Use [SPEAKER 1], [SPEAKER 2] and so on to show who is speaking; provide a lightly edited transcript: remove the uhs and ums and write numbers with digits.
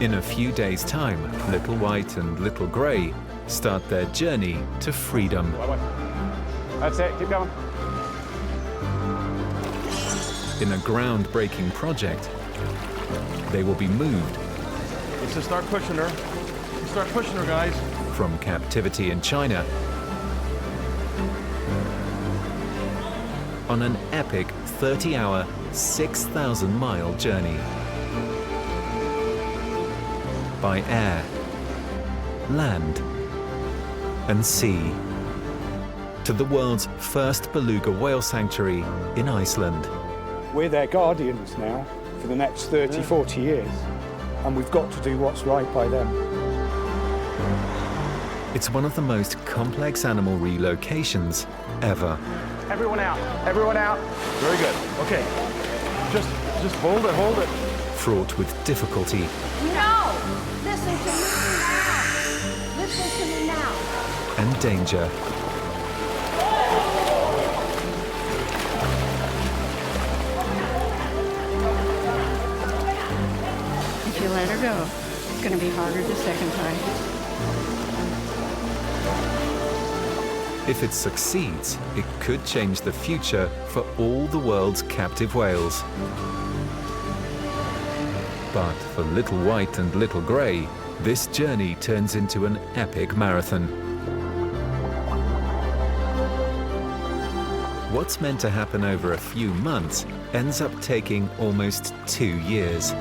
[SPEAKER 1] In a few days' time, Little White and Little Grey start their journey to freedom.
[SPEAKER 2] That's it, keep going.
[SPEAKER 1] In a groundbreaking project, they will be moved
[SPEAKER 2] Let's just start pushing her. Start pushing her, guys.
[SPEAKER 1] from captivity in China on an epic 30-hour, 6,000-mile journey. By air, land, and sea, to the world's first beluga whale sanctuary in Iceland.
[SPEAKER 3] We're their guardians now for the next 30, 40 years, and we've got to do what's right by them.
[SPEAKER 1] It's one of the most complex animal relocations ever.
[SPEAKER 2] Everyone out, everyone out. Very good, okay. Just hold it.
[SPEAKER 1] Fraught with difficulty
[SPEAKER 4] No! Listen to me now! Listen to me now!
[SPEAKER 1] and danger.
[SPEAKER 5] If you let her go, it's going to be harder the second time.
[SPEAKER 1] If it succeeds, it could change the future for all the world's captive whales. But for Little White and Little Grey, this journey turns into an epic marathon. What's meant to happen over a few months ends up taking almost 2 years.